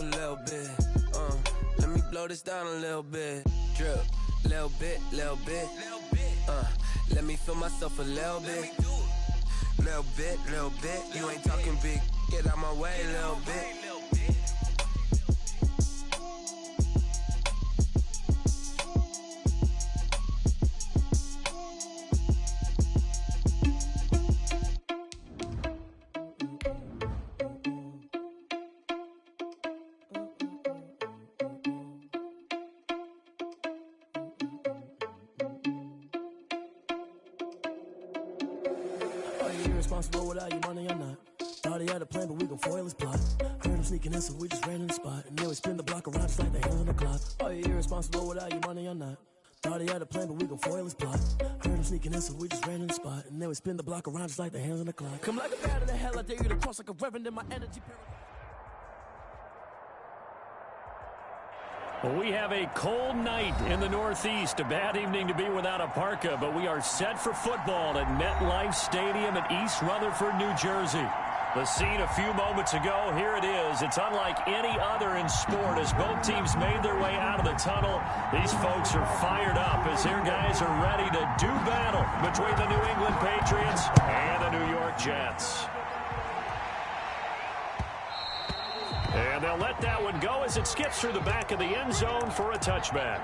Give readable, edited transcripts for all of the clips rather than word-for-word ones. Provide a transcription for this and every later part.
a little bit. Let me blow this down a little bit. Drip, little bit, little bit. Let me feel myself a little bit. Little bit, little bit. You ain't talking big. Get out my way, little bit. Irresponsible without your money or not. Thought he had a plan, but we gon' foil his plot. Heard him sneaking in, so we just ran in the spot. And then we spin the block around just like the hands on the clock. Are you irresponsible without your money or not? Thought he had a plan, but we gon' foil his plot. Heard him sneaking in, so we just ran in the spot. And then we spin the block around just like the hands on the clock. Come like a bat of the hell, I dare you to cross like a reverend in my energy period. Well, we have a cold night in the Northeast. A bad evening to be without a parka, but we are set for football at MetLife Stadium in East Rutherford, New Jersey. The scene a few moments ago, here it is. It's unlike any other in sport as both teams made their way out of the tunnel. These folks are fired up as their guys are ready to do battle between the New England Patriots and the New York Jets. And they'll let that one go as it skips through the back of the end zone for a touchback.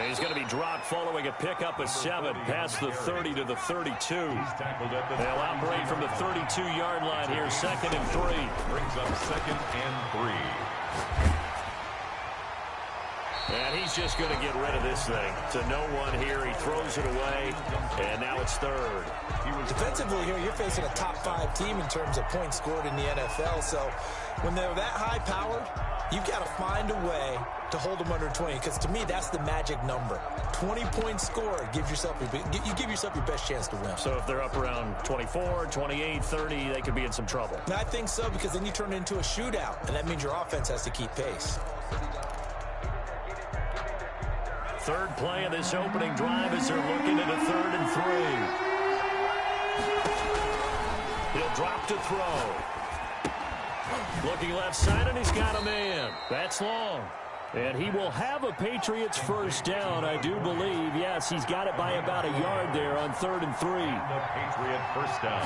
He's going to be dropped following a pickup of 7 past the 30 to the 32. They'll operate from the 32-yard line here, 2nd and 3. Brings up 2nd and 3. And he's just going to get rid of this thing. To no one here. He throws it away, and now it's 3rd. Defensively here, you're facing a top-5 team in terms of points scored in the NFL. So when they're that high-powered, you've got to find a way to hold them under 20, because to me, that's the magic number. 20 points scored, you give yourself your best chance to win. So if they're up around 24, 28, 30, they could be in some trouble. And I think so, because then you turn it into a shootout, and that means your offense has to keep pace. 3rd play of this opening drive as they're looking at a 3rd and 3. He'll drop to throw. Looking left side, and he's got a man. That's long. And he will have a Patriots first down, I do believe. Yes, he's got it by about a yard there on 3rd and 3. The Patriot first down.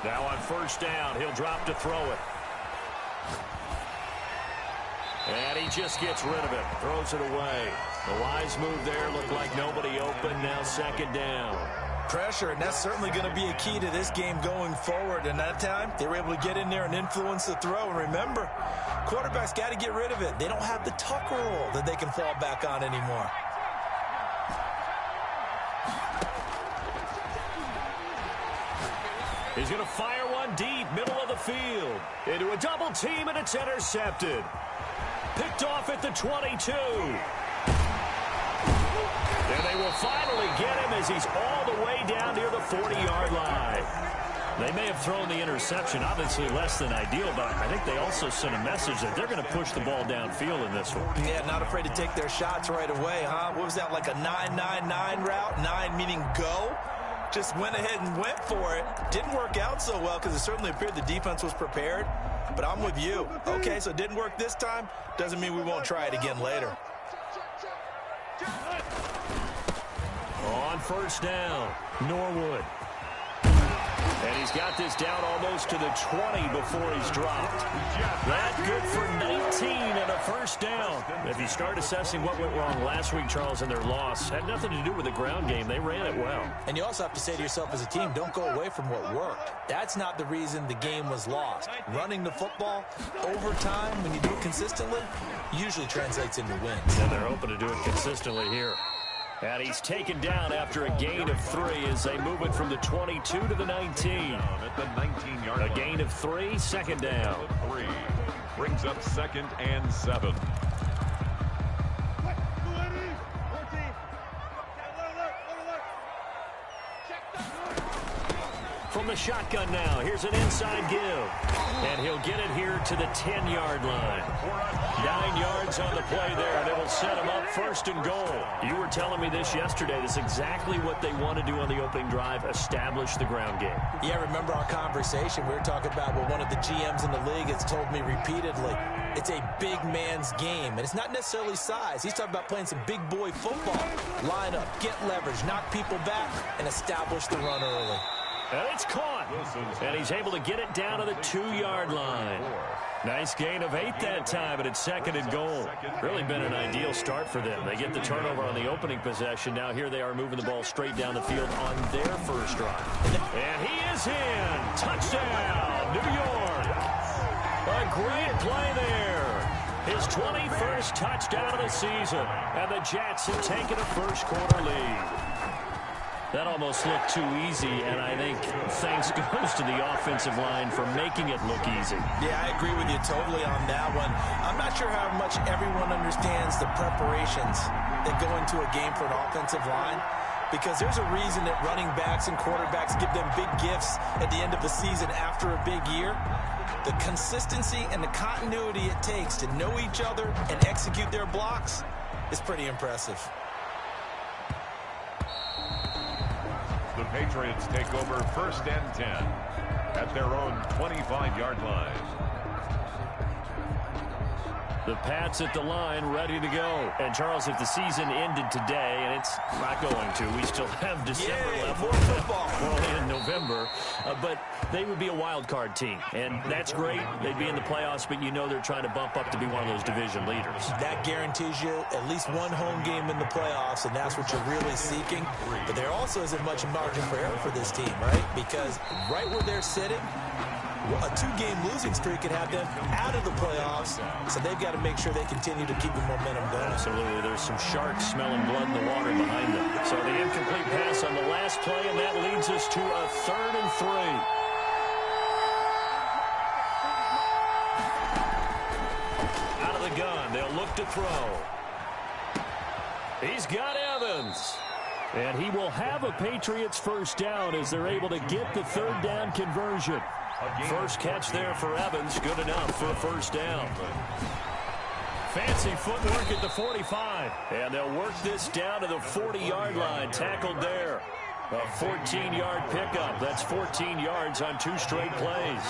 Now on first down, he'll drop to throw it. And he just gets rid of it, throws it away. The wise move there, looked like nobody open, now 2nd down. Pressure, and that's certainly going to be a key to this game going forward. And that time, they were able to get in there and influence the throw. And remember, quarterbacks got to get rid of it. They don't have the tuck roll that they can fall back on anymore. He's going to fire one deep, middle of the field. Into a double team, and it's intercepted. Picked off at the 22. And they will finally get him as he's all the way down near the 40-yard line. They may have thrown the interception, obviously less than ideal, but I think they also sent a message that they're going to push the ball downfield in this one. Yeah, not afraid to take their shots right away, huh? What was that, like a 9-9-9 route? 9 meaning go? Just went ahead and went for it. Didn't work out so well because it certainly appeared the defense was prepared. But I'm with you. Okay, so it didn't work this time. Doesn't mean we won't try it again later. On first down, Norwood. And he's got this down almost to the 20 before he's dropped. That good for 19 and a first down. If you start assessing what went wrong last week, Charles, in their loss, had nothing to do with the ground game. They ran it well. And you also have to say to yourself as a team, don't go away from what worked. That's not the reason the game was lost. Running the football over time, when you do it consistently, usually translates into wins. And they're hoping to do it consistently here. And he's taken down after a gain of 3 as they move it from the 22 to the 19. At the 19-yard line. A gain of 3, second down. 3 brings up 2nd and 7. From the shotgun now, here's an inside give. And he'll get it here to the 10-yard line. 9 yards on the play there, and it'll set him up 1st and goal. You were telling me this yesterday. This is exactly what they want to do on the opening drive, establish the ground game. Yeah, remember our conversation. We were talking about what one of the GMs in the league has told me repeatedly. It's a big man's game, and it's not necessarily size. He's talking about playing some big boy football. Line up, get leverage, knock people back, and establish the run early. And it's caught. And he's able to get it down to the 2-yard line. Nice gain of 8 that time, but it's 2nd and goal. Really been an ideal start for them. They get the turnover on the opening possession. Now here they are moving the ball straight down the field on their first drive. And he is in. Touchdown, New York. A great play there. His 21st touchdown of the season. And the Jets have taken a first-quarter lead. That almost looked too easy, and I think thanks goes to the offensive line for making it look easy. Yeah, I agree with you totally on that one. I'm not sure how much everyone understands the preparations that go into a game for an offensive line, because there's a reason that running backs and quarterbacks give them big gifts at the end of the season after a big year. The consistency and the continuity it takes to know each other and execute their blocks is pretty impressive. The Patriots take over 1st and 10 at their own 25-yard line. The Pats at the line, ready to go. And, Charles, if the season ended today, and it's not going to, we still have December left. More football. We're only in November. But they would be a wild card team. And that's great. They'd be in the playoffs, but you know they're trying to bump up to be one of those division leaders. That guarantees you at least one home game in the playoffs, and that's what you're really seeking. But there also isn't much margin for error for this team, right? Because right where they're sitting, a 2-game losing streak could have them out of the playoffs, so they've got to make sure they continue to keep the momentum going. Absolutely. There's some sharks smelling blood in the water behind them. So the incomplete pass on the last play, and that leads us to a 3rd and 3. Out of the gun, they'll look to throw. He's got Evans. And he will have a Patriots first down as they're able to get the 3rd down conversion. First catch there for Evans. Good enough for a first down. Fancy footwork at the 45. And they'll work this down to the 40-yard line. Tackled there. A 14-yard pickup. That's 14 yards on 2 straight plays.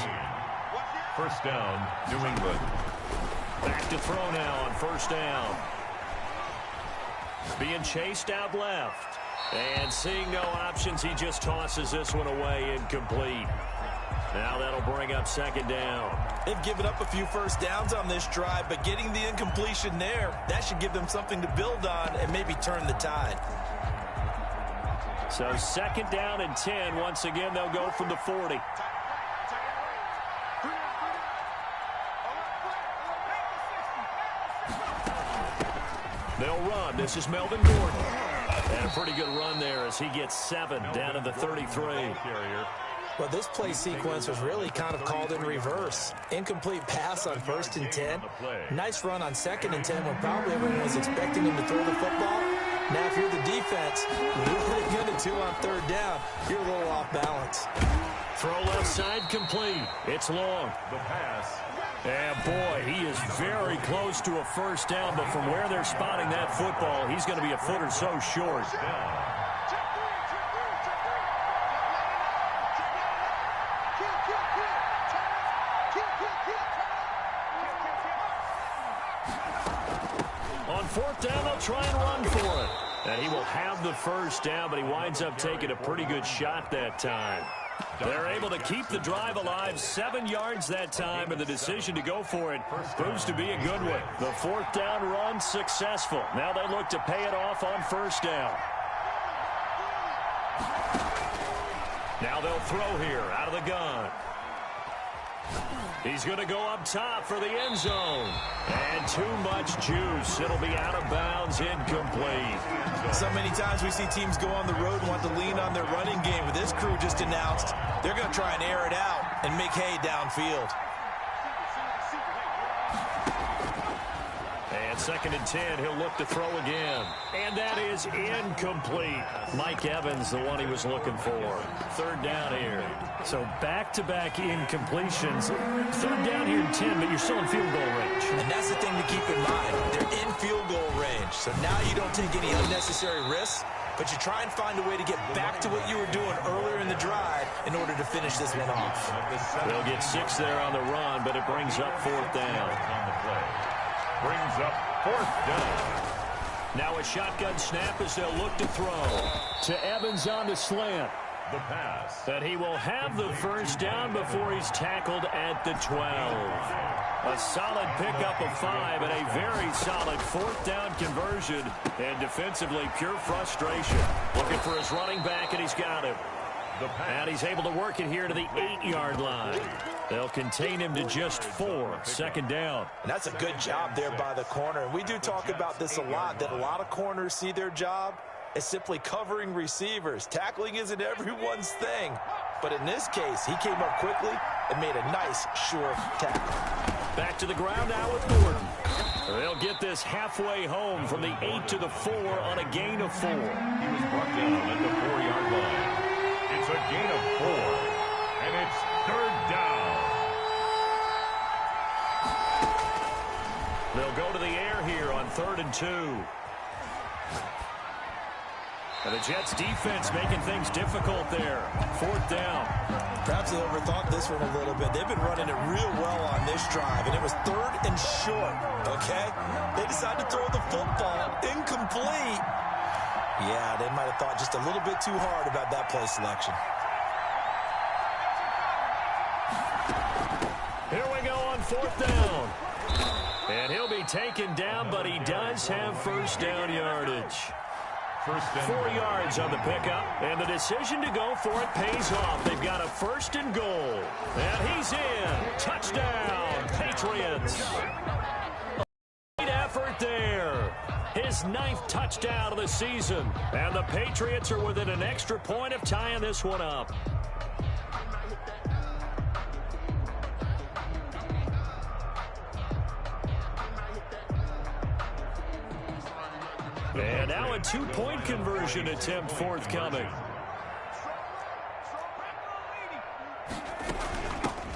First down, New England. Back to throw now on first down. Being chased out left. And seeing no options, he just tosses this one away, incomplete. Now that'll bring up 2nd down. They've given up a few first downs on this drive, but getting the incompletion there, that should give them something to build on and maybe turn the tide. So 2nd down and 10. Once again, they'll go from the 40. They'll run. This is Melvin Gordon. And a pretty good run there as he gets 7 down to the 33. Well, this play sequence was really kind of called in reverse. Incomplete pass on 1st and 10. Nice run on 2nd and 10 when probably everyone was expecting him to throw the football. Now, if you're the defense, what are you going to do on 3rd down? You're a little off balance. Throw left side complete. It's long. The pass. And, boy, he is very close to a first down, but from where they're spotting that football, he's going to be a foot or so short. On 4th down, they'll try and run for it. And he will have the first down, but he winds up taking a pretty good shot that time. They're able to keep the drive alive, 7 yards that time, and the decision to go for it proves to be a good one. The 4th down run successful. Now they look to pay it off on first down. Now they'll throw here out of the gun. He's going to go up top for the end zone. And too much juice. It'll be out of bounds, incomplete. So many times we see teams go on the road and want to lean on their running game. But this crew just announced they're going to try and air it out and make hay downfield. And 2nd and 10, he'll look to throw again. And that is incomplete. Mike Evans, the one he was looking for. 3rd down here. So back-to-back incompletions. 3rd down here in 10, but you're still in field goal range. And that's the thing to keep in mind. They're in field goal range. So now you don't take any unnecessary risks, but you try and find a way to get back to what you were doing earlier in the drive in order to finish this one off. They'll get 6 there on the run, but it brings up 4th down. Brings up 4th down. Now a shotgun snap as they'll look to throw. To Evans on the slant. The pass. That he will have the 1st down before he's tackled at the 12. A solid pickup of 5 and a very solid 4th down conversion. And defensively, pure frustration. Looking for his running back, and he's got him. And he's able to work it here to the 8-yard line. They'll contain him to just 4. 2nd down. And that's a good job there by the corner. And we do talk about this a lot, that a lot of corners see their job as simply covering receivers. Tackling isn't everyone's thing. But in this case, he came up quickly and made a nice, sure tackle. Back to the ground now with Gordon. They'll get this halfway home from the 8 to the 4 on a gain of 4. He was brought down at the 4-yard line. It's a gain of 4, and it's 3rd down. They'll go to the air here on 3rd and 2. And the Jets defense making things difficult there. 4th down. Perhaps they overthought this one a little bit. They've been running it real well on this drive, and it was 3rd and short, okay? They decided to throw the football incomplete. Yeah, they might have thought just a little bit too hard about that play selection. Here we go on 4th down. And he'll be taken down, but he does have 1st down yardage. 4 yards on the pickup, and the decision to go for it pays off. They've got a 1st and goal. And he's in. Touchdown, Patriots. Great effort there. His 9th touchdown of the season. And the Patriots are within an extra point of tying this one up. And now a 2-point conversion attempt forthcoming.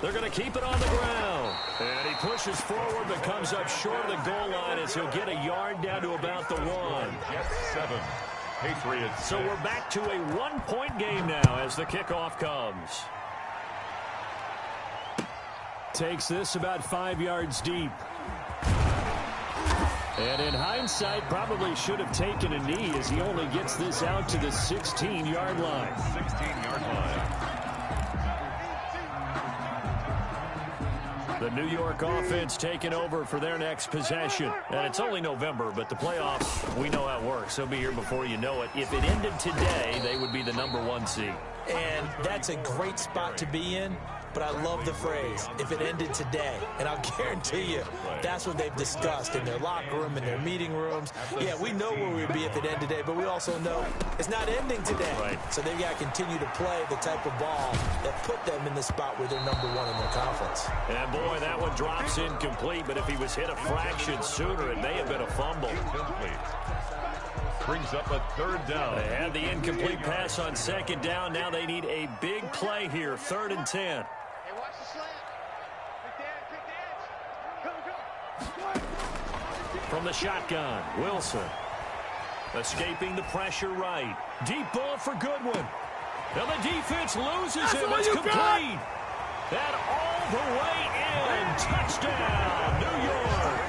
They're going to keep it on the ground. And he pushes forward but comes up short of the goal line as he'll get a yard down to about the 1. Jets 7, Patriots 6. So we're back to a 1-point game now as the kickoff comes. Takes this about 5 yards deep. And in hindsight, probably should have taken a knee as he only gets this out to the 16-yard line. 16-yard line. The New York offense taking over for their next possession. And it's only November, but the playoffs, we know how it works. They'll be here before you know it. If it ended today, they would be the #1 seed. And that's a great spot to be in. But I love the phrase, if it ended today. And I'll guarantee you, that's what they've discussed in their locker room, in their meeting rooms. Yeah, we know where we'd be if it ended today, but we also know it's not ending today. Right. So they've got to continue to play the type of ball that put them in the spot where they're #1 in their conference. And boy, that one drops incomplete, but if he was hit a fraction sooner, it may have been a fumble. Incomplete. Brings up a 3rd down. They had the incomplete pass on 2nd down. Now they need a big play here, 3rd and 10. From the shotgun, Wilson. Escaping the pressure right. Deep ball for Goodwin. Now the defense loses him. It's complete. And all the way in. Touchdown, New York.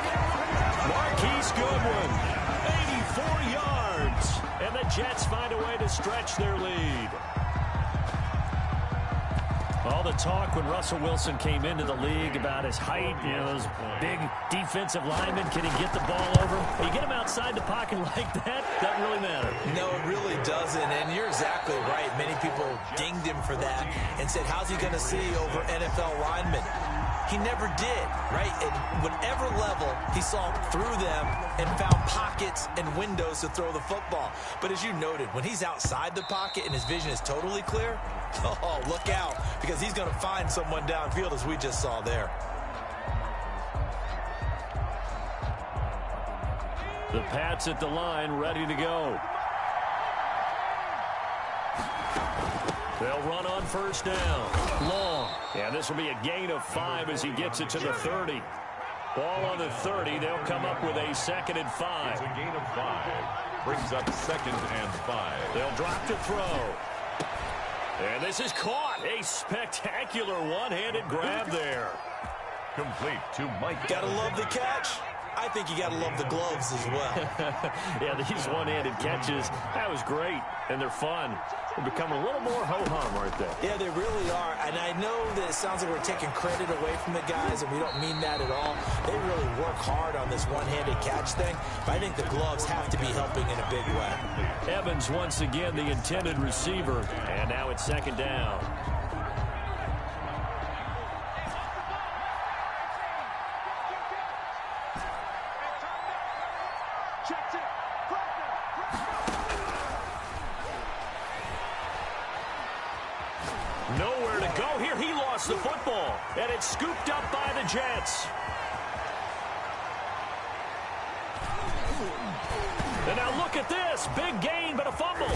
Marquise Goodwin. 84 yards. And the Jets find a way to stretch their lead. All the talk when Russell Wilson came into the league about his height, you know, those big defensive linemen, can he get the ball over? You get him outside the pocket like that, doesn't really matter. No, it really doesn't, and you're exactly right. Many people dinged him for that and said, how's he going to see over NFL linemen? He never did, right? At whatever level, he saw through them and found pockets and windows to throw the football. But as you noted, when he's outside the pocket and his vision is totally clear, oh, look out, because he's going to find someone downfield, as we just saw there. The Pats at the line, ready to go. They'll run on first down. Long. And this will be a gain of 5 as he gets it to the 30. Ball on the 30. They'll come up with a 2nd and 5. It's a gain of 5. Brings up 2nd and 5. They'll drop to throw. And this is caught. A spectacular one-handed grab there. Complete to Mike. Gotta love the catch. I think you got to love the gloves as well. Yeah, these one-handed catches, that was great, and they're fun. They become a little more ho-hum, aren't they? Yeah, they really are, and I know that it sounds like we're taking credit away from the guys, and we don't mean that at all. They really work hard on this one-handed catch thing, but I think the gloves have to be helping in a big way. Evans once again the intended receiver, and now it's 2nd down. Nowhere to go here. He lost the football, and it's scooped up by the Jets. And now look at this. Big gain, but a fumble.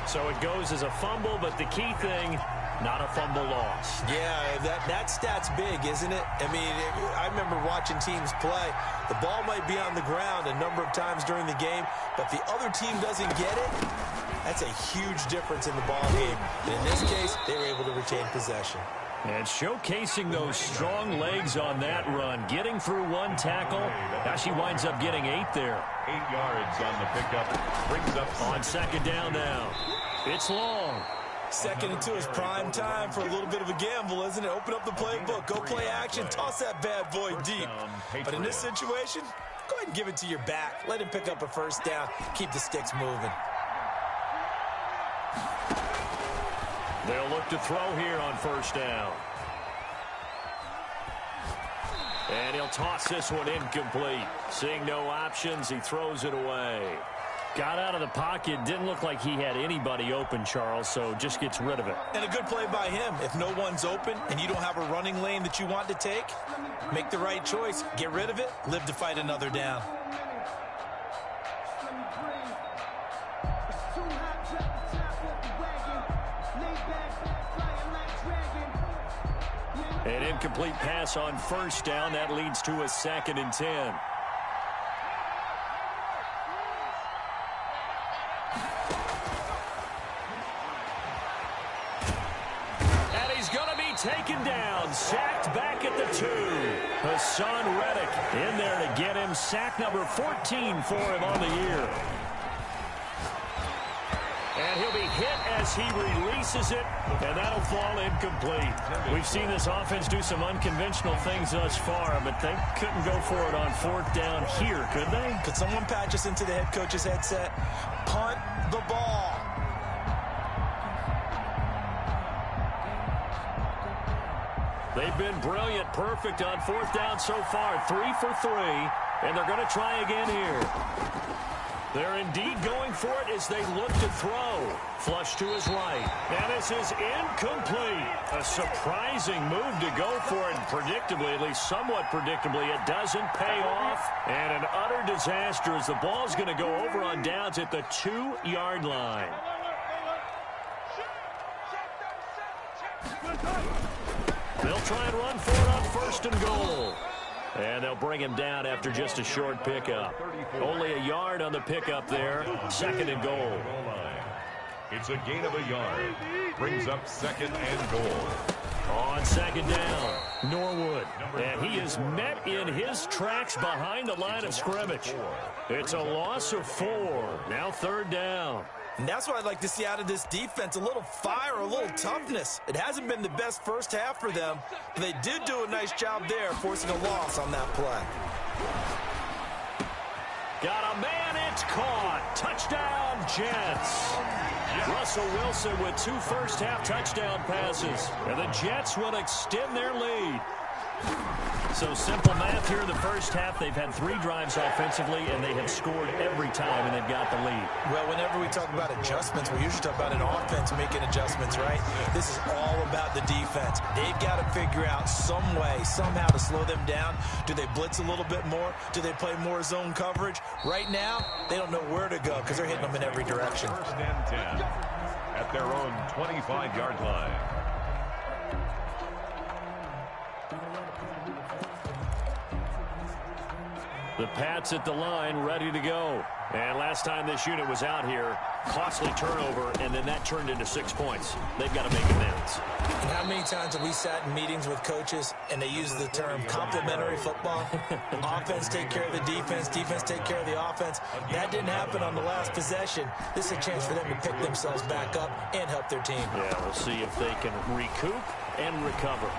So it goes as a fumble, but the key thing, not a fumble loss. Yeah, that stat's big, isn't it? I mean, I remember watching teams play. The ball might be on the ground a number of times during the game, but the other team doesn't get it. That's a huge difference in the ball game. And in this case, they were able to retain possession. And showcasing those strong legs on that run, getting through one tackle. Now she winds up getting 8 there. 8 yards on the pickup. Brings up on 2nd down now. It's Long. 2nd and 2 is prime time for a little bit of a gamble, isn't it? Open up the playbook, go play action, toss that bad boy deep. But in this situation, go ahead and give it to your back. Let him pick up a 1st down. Keep the sticks moving. They'll look to throw here on 1st down. And he'll toss this one incomplete. Seeing no options, he throws it away. Got out of the pocket. Didn't look like he had anybody open, Charles, so just gets rid of it. And a good play by him. If no one's open and you don't have a running lane that you want to take, make the right choice. Get rid of it. Live to fight another down. An incomplete pass on 1st down. That leads to a 2nd and 10. And he's going to be taken down. Sacked back at the 2. Hassan Reddick in there to get him. Sack number 14 for him on the year. And he'll be hit as he releases it, and that'll fall incomplete. We've seen this offense do some unconventional things thus far, but they couldn't go for it on 4th down here, could they? Could someone patch us into the head coach's headset? Punt the ball. They've been brilliant, perfect on 4th down so far. 3 for 3, and they're going to try again here. They're indeed going for it as they look to throw. Flush to his right. And this is incomplete. A surprising move to go for it. Predictably, at least somewhat predictably, it doesn't pay off. And an utter disaster as the ball's going to go over on downs at the 2-yard line. They'll try and run for it on 1st and goal. And they'll bring him down after just a short pickup. Only a yard on the pickup there. 2nd and goal. It's a gain of a yard. Brings up 2nd and goal. On 2nd down, Norwood. And he is met in his tracks behind the line of scrimmage. It's a loss of 4. Now 3rd down. And that's what I'd like to see out of this defense, a little fire, a little toughness. It hasn't been the best first half for them, but they did do a nice job there, forcing a loss on that play. Got a man in It's caught. Touchdown, Jets. Russell Wilson with 2 first-half touchdown passes. And the Jets will extend their lead. So simple math here in the first half. They've had 3 drives offensively, and they have scored every time, and they've got the lead. Well, whenever we talk about adjustments, we usually talk about an offense making adjustments, right? This is all about the defense. They've got to figure out some way, somehow to slow them down. Do they blitz a little bit more? Do they play more zone coverage? Right now, they don't know where to go because they're hitting them in every direction. First and 10 at their own 25-yard line. The Pats at the line, ready to go. And last time this unit was out here, costly turnover, and then that turned into 6 points. They've got to make amends. And how many times have we sat in meetings with coaches and they use the term complementary football? Offense take care of the defense, defense take care of the offense. That didn't happen on the last possession. This is a chance for them to pick themselves back up and help their team. Yeah, we'll see if they can recoup and recover.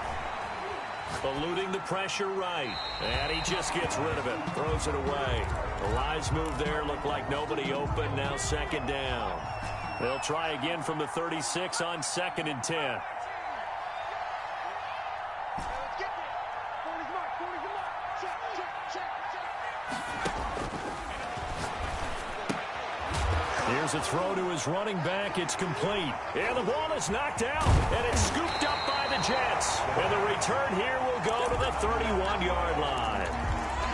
Eluding the pressure right. And he just gets rid of it. Throws it away. The Lions move there. Look like nobody open. Now second down. They'll try again from the 36 on 2nd and 10. Here's a throw to his running back. It's complete. And the ball is knocked out. And it's scooped up by the Jets. And the return here will go to the 31-yard line.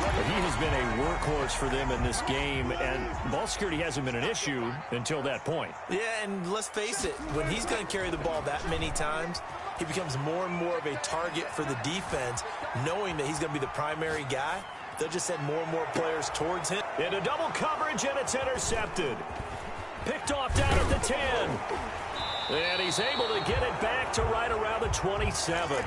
But he has been a workhorse for them in this game, and ball security hasn't been an issue until that point. Yeah, and let's face it, when he's going to carry the ball that many times, he becomes more and more of a target for the defense, knowing that he's going to be the primary guy. They'll just send more and more players towards him. Into double coverage, and it's intercepted. Picked off down at the 10. And he's able to get it back to right around the 27.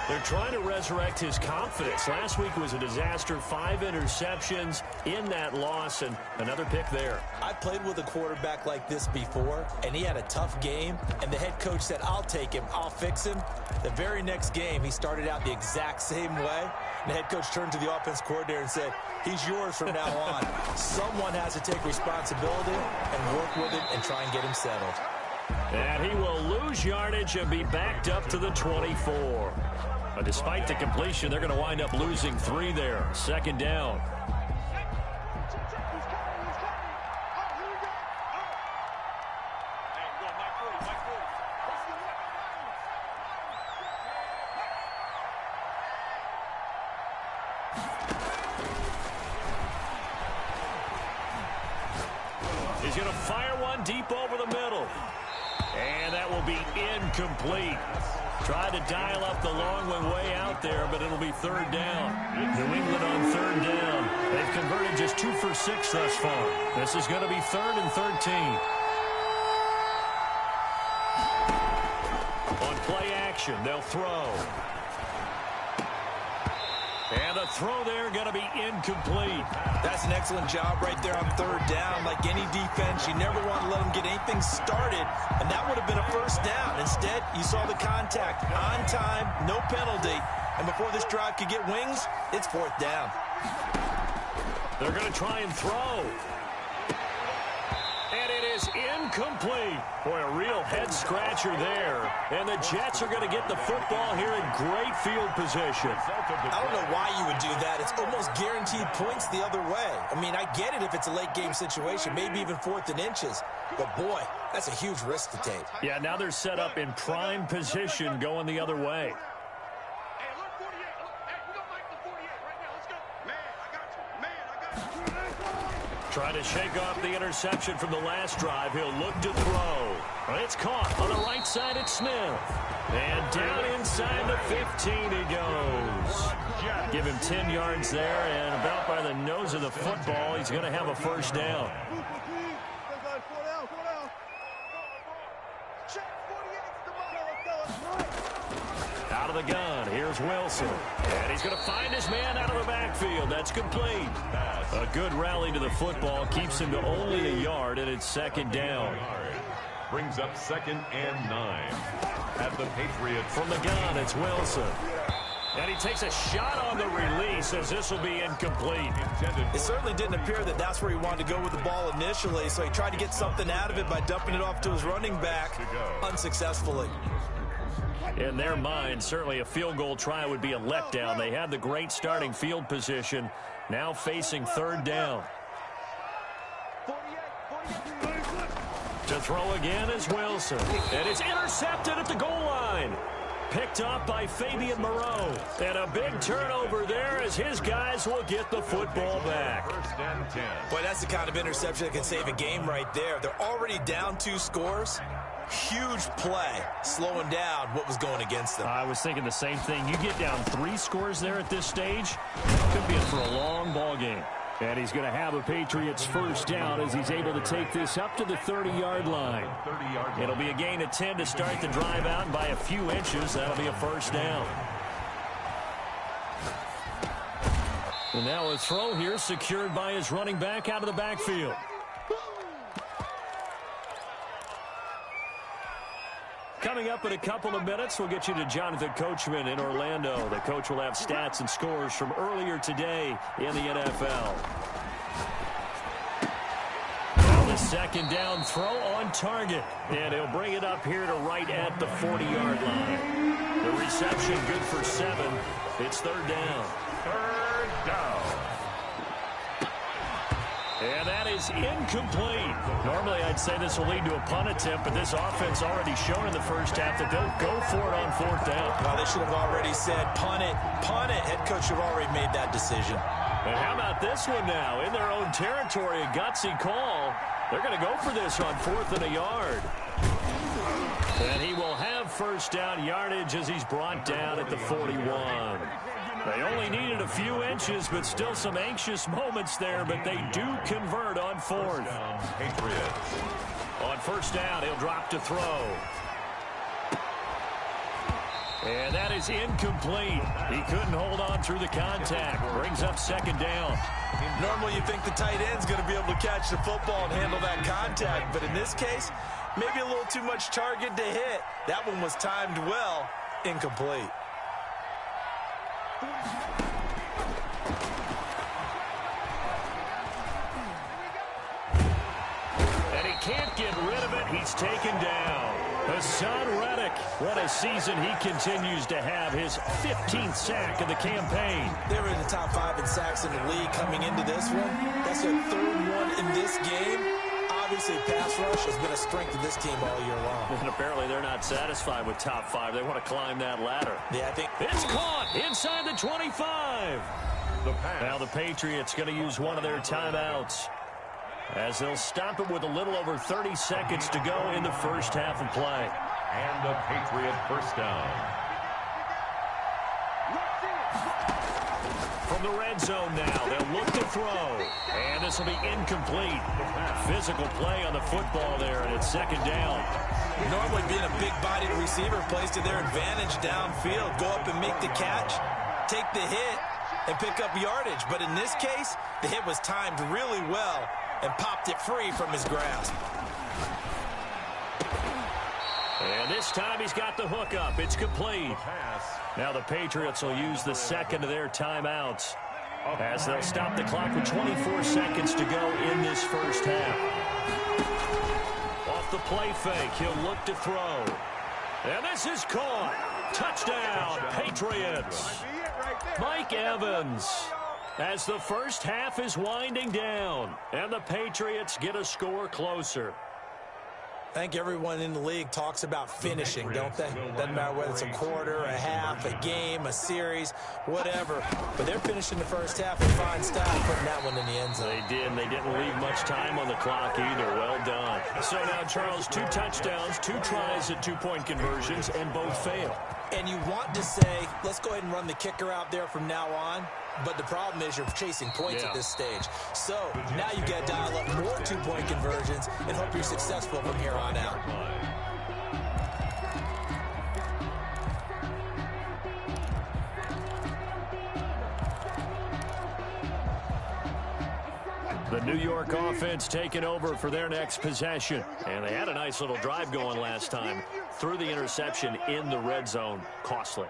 They're trying to resurrect his confidence. Last week was a disaster. 5 interceptions in that loss, and another pick there. I played with a quarterback like this before, and he had a tough game, and the head coach said, I'll take him, I'll fix him. The very next game, he started out the exact same way. And the head coach turned to the offense coordinator and said, he's yours from now on. Someone has to take responsibility and work with him and try and get him settled. And he will lose yardage and be backed up to the 24. But despite the completion, they're going to wind up losing 3 there. Second down. He's going to fire one deep over the middle. And that will be incomplete. Tried to dial up the long one way out there, but it'll be 3rd down. New England on 3rd down. They've converted just 2 for 6 thus far. This is going to be 3rd and 13. On play action, they'll throw. And the throw there going to be incomplete. That's an excellent job right there on 3rd down. Like any defense, you never want to let them get anything started, and that would have been a 1st down. Instead, you saw the contact on time, no penalty, and before this drive could get wings, it's 4th down. They're going to try and throw. And it is incomplete. Boy, a real head-scratcher there. And the Jets are going to get the football here in great field position. I don't know why you would do that. It's almost guaranteed points the other way. I mean, I get it if it's a late-game situation, maybe even 4th and inches. But, boy, that's a huge risk to take. Yeah, now they're set up in prime position going the other way. Trying to shake off the interception from the last drive. He'll look to throw. It's caught on the right side at Smith. And down inside the 15 he goes. Give him 10 yards there, and about by the nose of the football, he's going to have a 1st down. Out of the gun, here's Wilson. And he's going to find his man out of the backfield. That's complete. A good rally to the football keeps him to only a yard, and it's 2nd down. Brings up 2nd and 9 at the Patriots. From the gun, it's Wilson. And he takes a shot on the release as this will be incomplete. It certainly didn't appear that that's where he wanted to go with the ball initially, so he tried to get something out of it by dumping it off to his running back unsuccessfully. In their mind, certainly a field goal try would be a letdown. They had the great starting field position, now facing third down. To throw again is Wilson. And it's intercepted at the goal line. Picked up by Fabian Moreau. And a big turnover there as his guys will get the football back. First and 10. Boy, that's the kind of interception that can save a game right there. They're already down 2 scores. Huge play, slowing down what was going against them. I was thinking the same thing. You get down 3 scores there at this stage, could be for a long ball game. And he's going to have a Patriots first down as he's able to take this up to the 30-yard line. It'll be a gain of 10 to start the drive out, and by a few inches, that'll be a first down. And now a throw here secured by his running back out of the backfield. Coming up in a couple of minutes, we'll get you to Jonathan Coachman in Orlando. The coach will have stats and scores from earlier today in the NFL. Now the second down throw on target. And he'll bring it up here to right at the 40-yard line. The reception good for 7. It's third down. Third down. And that is incomplete. Normally, I'd say this will lead to a punt attempt, but this offense already shown in the first half that they'll go for it on fourth down. Well, they should have already said, punt it, punt it. Head coach should have already made that decision. And how about this one now? In their own territory, a gutsy call. They're going to go for this on 4th and a yard. And he will have first down yardage as he's brought down at the 41. They only needed a few inches, but still some anxious moments there, but they do convert on 4th. Patriots. On first down, he'll drop to throw. And that is incomplete. He couldn't hold on through the contact. Brings up second down. Normally you think the tight end's going to be able to catch the football and handle that contact, but in this case, maybe a little too much target to hit. That one was timed well, incomplete. And he can't get rid of it. He's taken down. Hassan Reddick, what a season he continues to have. His 15th sack of the campaign. They were in the top 5 in sacks in the league coming into this one. That's their 3rd one in this game. Obviously, pass rush has been a strength of this team all year long. And apparently they're not satisfied with top 5. They want to climb that ladder. Yeah, I think it's caught inside the 25. The pass. Now the Patriots going to use one of their timeouts as they'll stop it with a little over 30 seconds to go in the first half of play. And the Patriot first down. From the red zone now, they'll look to throw. And this will be incomplete. Physical play on the football there, and it's second down. normally being a big-bodied receiver plays to their advantage downfield. Go up and make the catch, take the hit, and pick up yardage. But in this case, the hit was timed really well and popped it free from his grasp. And this time he's got the hook up. It's complete. Now the Patriots will use the second of their timeouts as they'll stop the clock with 24 seconds to go in this first half. Off the play fake, he'll look to throw. And this is caught. Touchdown, Patriots. Mike Evans, as the first half is winding down, and the Patriots get a score closer. I think everyone in the league talks about finishing, don't they? Doesn't matter whether it's a quarter, a half, a game, a series, whatever. But they're finishing the first half in fine style, putting that one in the end zone. They did, and they didn't leave much time on the clock either. Well done. So now, Charles, 2 touchdowns, 2 tries at 2-point conversions, and both fail. And you want to say, let's go ahead and run the kicker out there from now on. But the problem is you're chasing points at this stage. So now you got to dial up more 2-point conversions and hope you're successful from here on out. The New York offense taking over for their next possession. And they had a nice little drive going last time. Through the interception in the red zone. Costly.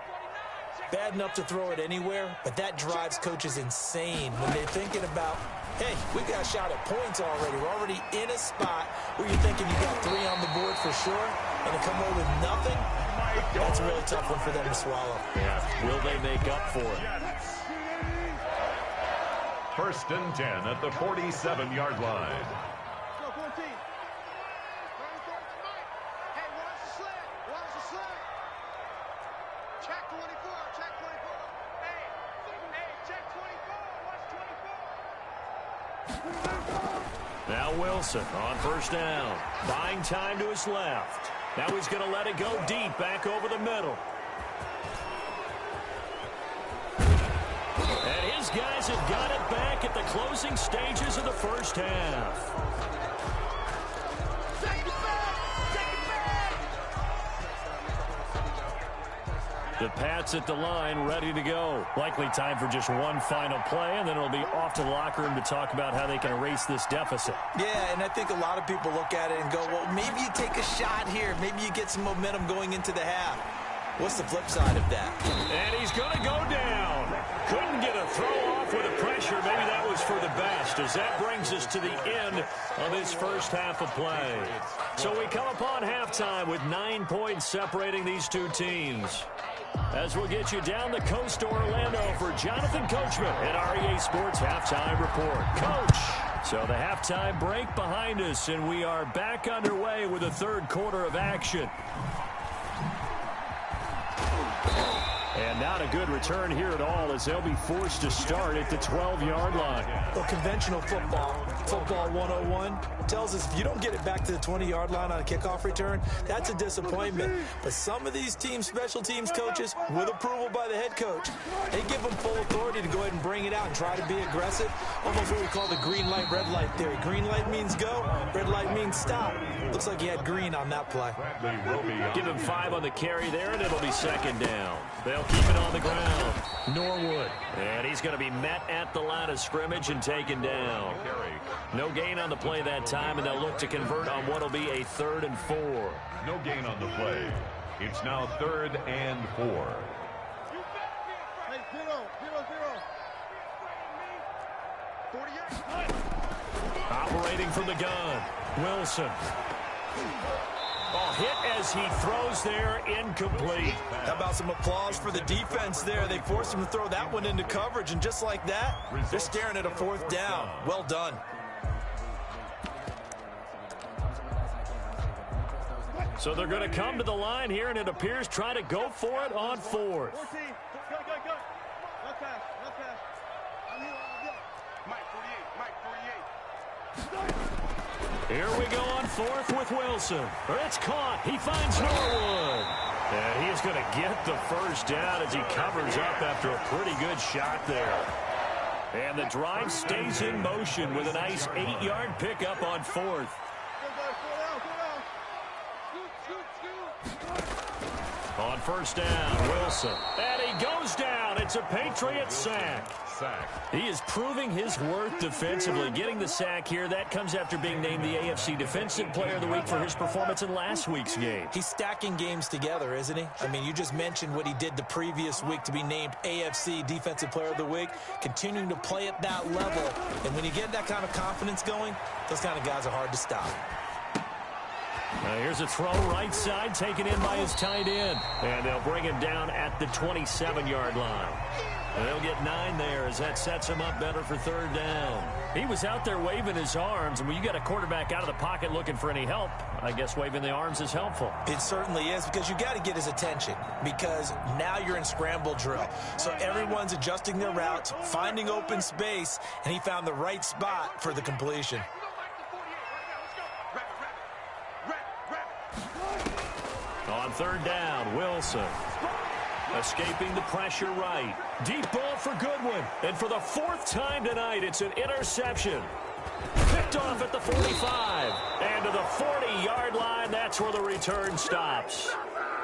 bad enough to throw it anywhere, but that drives coaches insane when they're thinking about, hey, we got a shot at points already. We're already in a spot where you're thinking you got 3 on the board for sure, and to come away with nothing, that's a really tough one for them to swallow. Yeah. Will they make up for it? First and 10 at the 47-yard line. Now Wilson on first down. Buying time to his left. Now he's going to let it go deep back over the middle. And his guys have got it back at the closing stages of the first half. The Pats at the line, ready to go. Likely time for just one final play, and then it'll be off to the locker room to talk about how they can erase this deficit. Yeah, and I think a lot of people look at it and go, well, maybe you take a shot here. Maybe you get some momentum going into the half. What's the flip side of that? And he's going to go down. Couldn't get a throw off with the pressure. Maybe that was for the best, as that brings us to the end of his first half of play. So we come upon halftime with 9 points separating these two teams. As we'll get you down the coast to Orlando for Jonathan Coachman at REA Sports Halftime Report. Coach! So the halftime break behind us, and we are back underway with the third quarter of action. And not a good return here at all, as they'll be forced to start at the 12-yard line. Well, conventional football 101, tells us if you don't get it back to the 20-yard line on a kickoff return, that's a disappointment. But some of these team special teams coaches, with approval by the head coach, they give them full authority to go ahead and bring it out and try to be aggressive. Almost what we call the green light, red light theory. Green light means go, red light means stop. Looks like he had green on that play. Give him 5 on the carry there, and it'll be second down. They'll keep it on the ground. Norwood. And he's going to be met at the line of scrimmage and taken down. No gain on the play that time, and they'll look to convert on what will be a 3rd and 4. No gain on the play. It's now 3rd and 4. Operating from the gun, Wilson. Oh, hit as he throws there, incomplete. How about some applause for the defense there? They forced him to throw that one into coverage, and just like that, they're staring at a 4th down. Well done. So they're going to come to the line here, and it appears try to go for it on 4th. Here we go on 4th with Wilson. It's caught. He finds Norwood. And he's going to get the first down as he covers up after a pretty good shot there. And the drive stays in motion with a nice 8-yard pickup on 4th. On first down, Wilson. And he goes down. It's a Patriot sack. He is proving his worth defensively. Getting the sack here, that comes after being named the AFC Defensive Player of the Week for his performance in last week's game. He's stacking games together, isn't he? I mean, you just mentioned what he did the previous week to be named AFC Defensive Player of the Week, continuing to play at that level. And when you get that kind of confidence going, those kind of guys are hard to stop. Here's a throw right side, taken in by his tight end. And they'll bring him down at the 27-yard line. And they'll get 9 there as that sets him up better for 3rd down. He was out there waving his arms, and when you got a quarterback out of the pocket looking for any help, I guess waving the arms is helpful. It certainly is, because you got to get his attention, because now you're in scramble drill. So everyone's adjusting their routes, finding open space, and he found the right spot for the completion. On 3rd down, Wilson. Escaping the pressure right. Deep ball for Goodwin. And for the 4th time tonight, it's an interception. Picked off at the 45. And to the 40-yard line, that's where the return stops.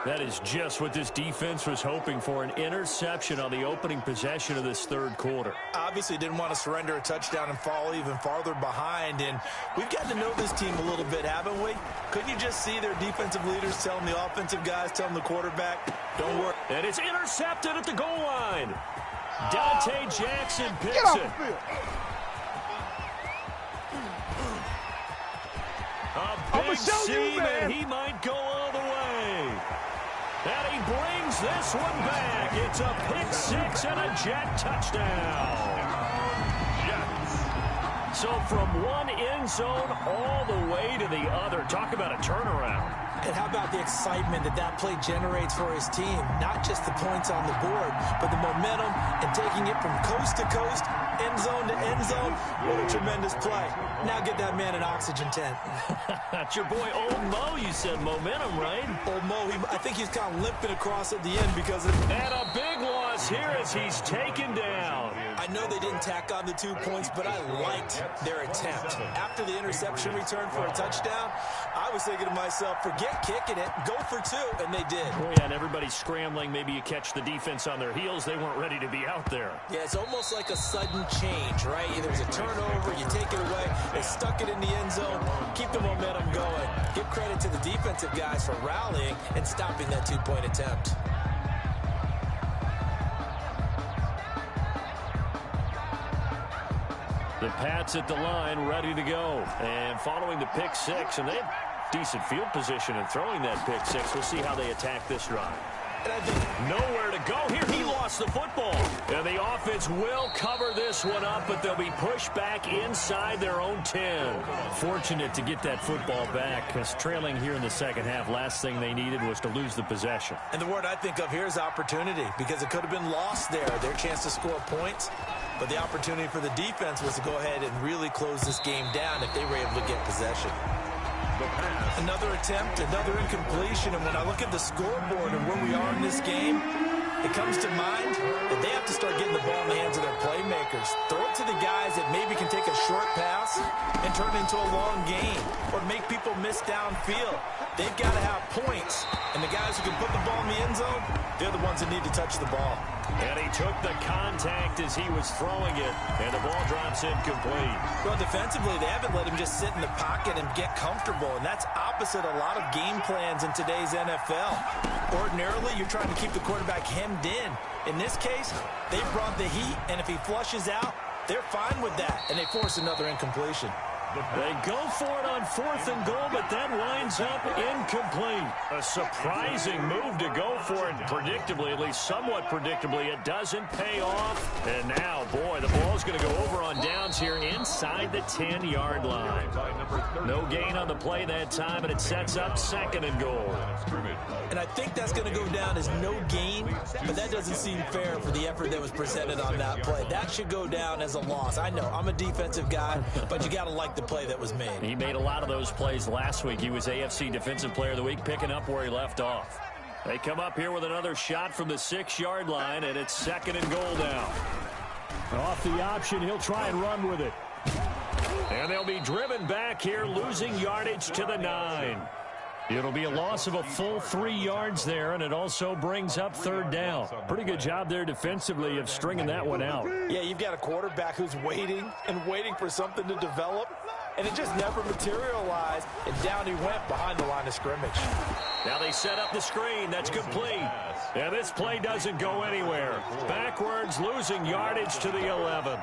That is just what this defense was hoping for, an interception on the opening possession of this third quarter. Obviously didn't want to surrender a touchdown and fall even farther behind, and we've gotten to know this team a little bit, haven't we? Couldn't you just see their defensive leaders telling the offensive guys, telling the quarterback, don't worry. And it's intercepted at the goal line. Dante Jackson picks it. A big seam, and he might go all the way. And he brings this one back. It's a pick six and a Jet touchdown. Jets. So from one end zone all the way to the other. Talk about a turnaround. And how about the excitement that play generates for his team? Not just the points on the board, but the momentum and taking it from coast to coast, end zone to end zone. What a tremendous play. Now get that man an oxygen tent. That's your boy Old Mo, you said. Momentum, right? Old Mo, I think he's kind of limping across at the end because of... And a big loss here as he's taken down. I know they didn't tack on the 2 points, but I liked their attempt. After the interception return for a touchdown, I was thinking to myself, forget kicking it, go for 2, and they did. Oh, yeah, and everybody's scrambling. Maybe you catch the defense on their heels. They weren't ready to be out there. Yeah, it's almost like a sudden change, right? There's a turnover, you take it away, they stuck it in the end zone, keep the momentum going. Give credit to the defensive guys for rallying and stopping that 2-point attempt. The Pats at the line, ready to go. And following the pick six, and they have decent field position in throwing that pick six. We'll see how they attack this drive. Nowhere to go here. He lost the football. And the offense will cover this one up, but they'll be pushed back inside their own 10. Fortunate to get that football back, because trailing here in the second half, last thing they needed was to lose the possession. And the word I think of here is opportunity, because it could have been lost there, their chance to score points. But the opportunity for the defense was to go ahead and really close this game down if they were able to get possession. Another attempt, another incompletion, and when I look at the scoreboard and where we are in this game, it comes to mind that they have to start getting the ball in the hands of their playmakers. Throw it to the guys that maybe can take a short pass and turn it into a long gain or make people miss downfield. They've got to have points, and the guys who can put the ball in the end zone, they're the ones that need to touch the ball. And he took the contact as he was throwing it, and the ball drops incomplete. Well, defensively, they haven't let him just sit in the pocket and get comfortable, and that's opposite a lot of game plans in today's NFL. Ordinarily, you're trying to keep the quarterback hemmed in. In this case, they brought the heat, and if he flushes out, they're fine with that, and they force another incompletion. They go for it on 4th and goal, but that winds up incomplete. A surprising move to go for it. Predictably, at least somewhat predictably, it doesn't pay off. And now, boy, the ball's going to go over on downs here inside the 10-yard line. No gain on the play that time, and it sets up 2nd and goal. And I think that's going to go down as no gain, but that doesn't seem fair for the effort that was presented on that play. That should go down as a loss. I know, I'm a defensive guy, but you got to like the play that was made. He made a lot of those plays last week. He was AFC Defensive Player of the Week, picking up where he left off. They come up here with another shot from the 6-yard line, and it's 2nd and goal now. Off the option, he'll try and run with it. And they'll be driven back here, losing yardage to the 9. It'll be a loss of a full 3 yards there, and it also brings up 3rd down. Pretty good job there defensively of stringing that one out. Yeah, you've got a quarterback who's waiting and waiting for something to develop, and it just never materialized, and down he went behind the line of scrimmage. Now they set up the screen. That's complete. And this play doesn't go anywhere. Backwards, losing yardage to the 11.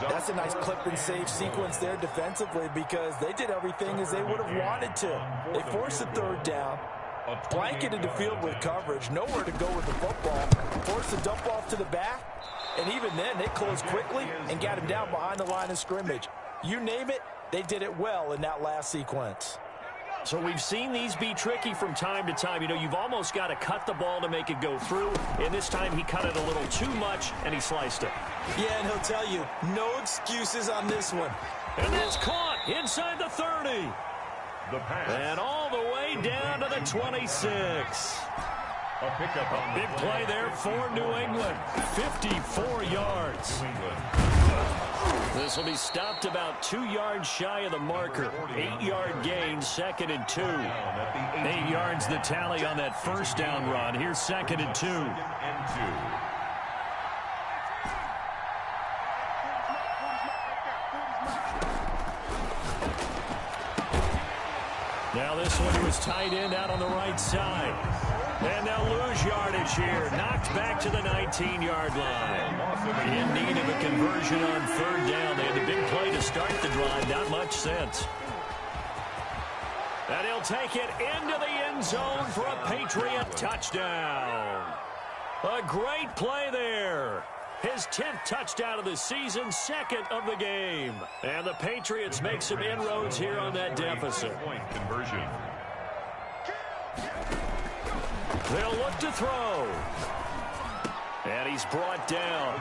That's a nice clip and save sequence there defensively because they did everything as they would have wanted to. They forced the 3rd down, blanketed the field with coverage, nowhere to go with the football, forced the dump off to the back, and even then they closed quickly and got him down behind the line of scrimmage. You name it, they did it well in that last sequence. So we've seen these be tricky from time to time. You know, you've almost got to cut the ball to make it go through. And this time he cut it a little too much, and he sliced it. Yeah, and he'll tell you, no excuses on this one. And it's caught inside the 30. And all the way down to the 26. A pickup on Big play there for New England. 54 yards. New England. This will be stopped about 2 yards shy of the marker. 8-yard gain, 2nd and 2. 8 yards the tally on that first down run. Here's 2nd and 2. Now this one was tight end out on the right side. And they'll lose yardage here. Knocked back to the 19-yard line. In need of a conversion on 3rd down. They had a big play to start the drive. Not much sense. And he'll take it into the end zone for a Patriot touchdown. A great play there. His 10th touchdown of the season, 2nd of the game. And the Patriots make some inroads here on that deficit. Point conversion. They'll look to throw. And he's brought down.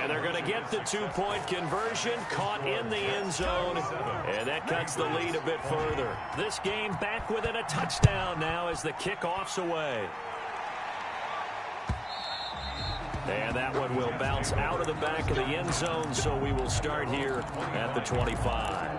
And they're going to get the 2-point conversion, caught in the end zone. And that cuts the lead a bit further. This game back within a touchdown now as the kickoff's away. And that one will bounce out of the back of the end zone, so we will start here at the 25.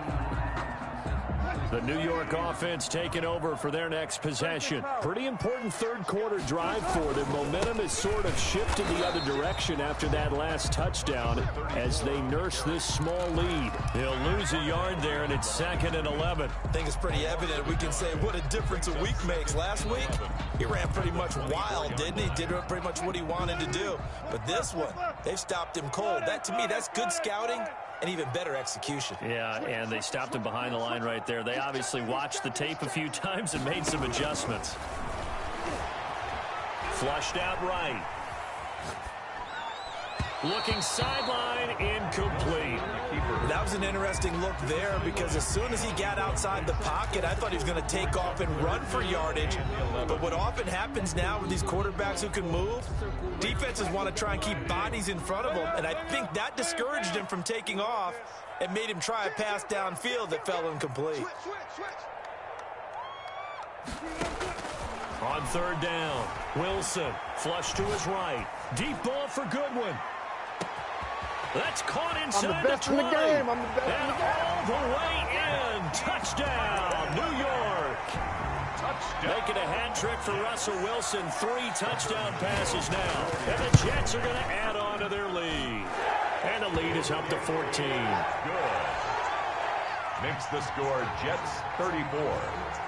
The New York offense taking over for their next possession. Pretty important third-quarter drive for them. Momentum has sort of shifted the other direction after that last touchdown as they nurse this small lead. They'll lose a yard there, and it's 2nd and 11. I think it's pretty evident. We can say what a difference a week makes. Last week, he ran pretty much wild, didn't he? Did pretty much what he wanted to do. But this one, they've stopped him cold. That, to me, that's good scouting and even better execution. Yeah, and they stopped him behind the line right there. They obviously watched the tape a few times and made some adjustments. Flushed out right. Looking sideline, incomplete. That was an interesting look there because as soon as he got outside the pocket, I thought he was going to take off and run for yardage. But what often happens now with these quarterbacks who can move, defenses want to try and keep bodies in front of them, and I think that discouraged him from taking off and made him try a pass downfield that fell incomplete. On 3rd down, Wilson flush to his right. Deep ball for Goodwin. That's caught inside the 20. And all the way in. Touchdown, New York. Making a hat trick for Russell Wilson. 3 touchdown passes now. And the Jets are going to add on to their lead. And the lead is up to 14. Good. Makes the score Jets 34,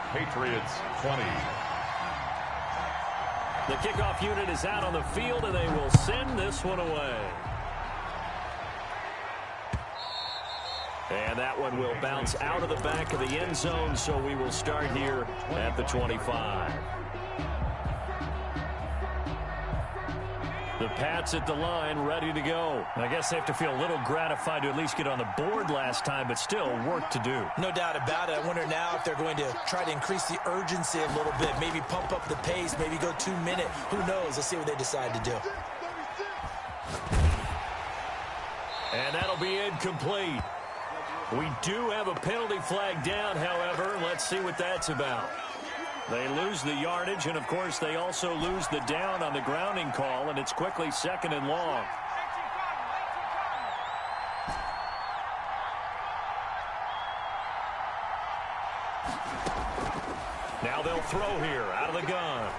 Patriots 20. The kickoff unit is out on the field, and they will send this one away. And that one will bounce out of the back of the end zone, so we will start here at the 25. The Pats at the line, ready to go. I guess they have to feel a little gratified to at least get on the board last time, but still work to do. No doubt about it. I wonder now if they're going to try to increase the urgency a little bit, maybe pump up the pace, maybe go 2-minute. Who knows? Let's see what they decide to do. And that'll be incomplete. We do have a penalty flag down, however. Let's see what that's about. They lose the yardage, and, of course, they also lose the down on the grounding call, and it's quickly 2nd and long. Now they'll throw here out of the gun.